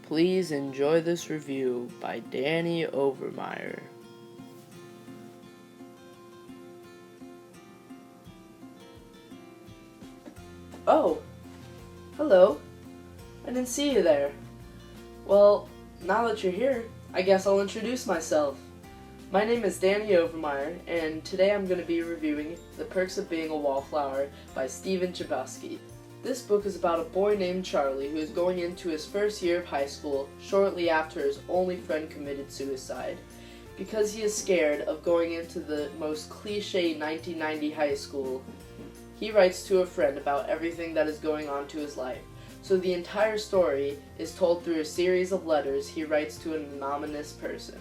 Please enjoy this review by Danny Overmeyer. Oh, hello. I didn't see you there. Well, now that you're here, I guess I'll introduce myself. My name is Danny Overmeyer, and today I'm going to be reviewing The Perks of Being a Wallflower by Stephen Chbosky. This book is about a boy named Charlie who is going into his first year of high school shortly after his only friend committed suicide. Because he is scared of going into the most cliché 1990 high school, he writes to a friend about everything that is going on to his life. So the entire story is told through a series of letters he writes to an anonymous person.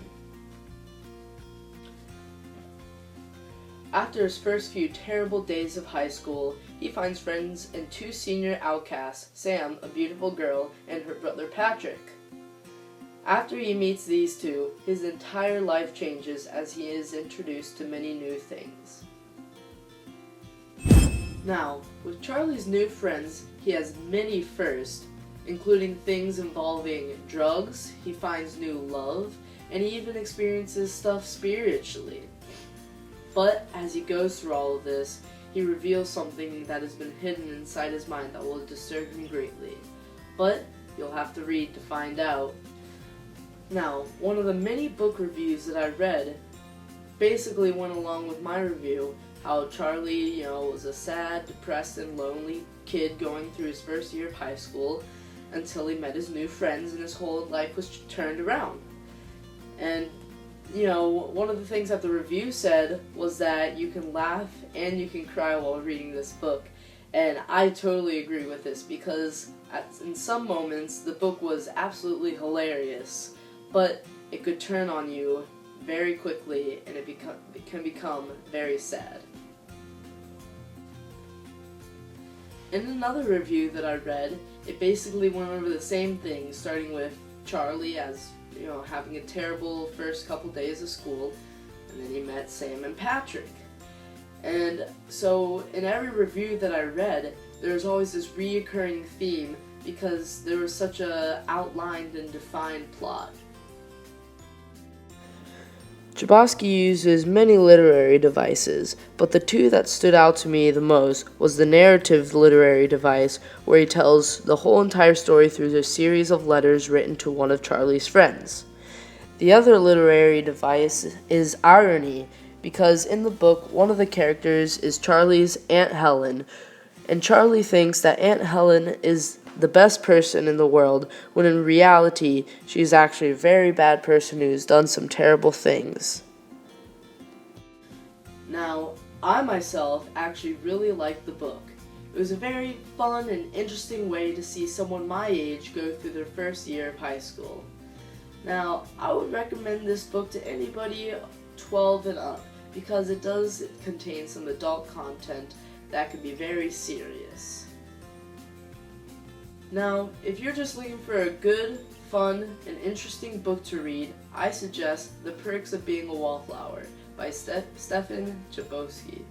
After his first few terrible days of high school, he finds friends in two senior outcasts, Sam, a beautiful girl, and her brother Patrick. After he meets these two, his entire life changes as he is introduced to many new things. Now, with Charlie's new friends, he has many firsts, including things involving drugs, he finds new love, and he even experiences stuff spiritually. But as he goes through all of this, he reveals something that has been hidden inside his mind that will disturb him greatly. But you'll have to read to find out. Now, one of the many book reviews that I read basically went along with my review, how Charlie, was a sad, depressed, and lonely kid going through his first year of high school until he met his new friends and his whole life was turned around. And one of the things that the review said was that you can laugh and you can cry while reading this book. And I totally agree with this because in some moments the book was absolutely hilarious, but it could turn on you very quickly and it can become very sad. In another review that I read, it basically went over the same thing, starting with Charlie as having a terrible first couple days of school, and then he met Sam and Patrick. And so in every review that I read, there's always this reoccurring theme because there was such a outlined and defined plot. Chbosky uses many literary devices, but the two that stood out to me the most was the narrative literary device, where he tells the whole entire story through a series of letters written to one of Charlie's friends. The other literary device is irony, because in the book, one of the characters is Charlie's Aunt Helen, and Charlie thinks that Aunt Helen is the best person in the world, when in reality, she's actually a very bad person who's done some terrible things. Now, I myself actually really liked the book. It was a very fun and interesting way to see someone my age go through their first year of high school. Now, I would recommend this book to anybody 12 and up, because it does contain some adult content that can be very serious. Now, if you're just looking for a good, fun, and interesting book to read, I suggest The Perks of Being a Wallflower by Stephen Chbosky.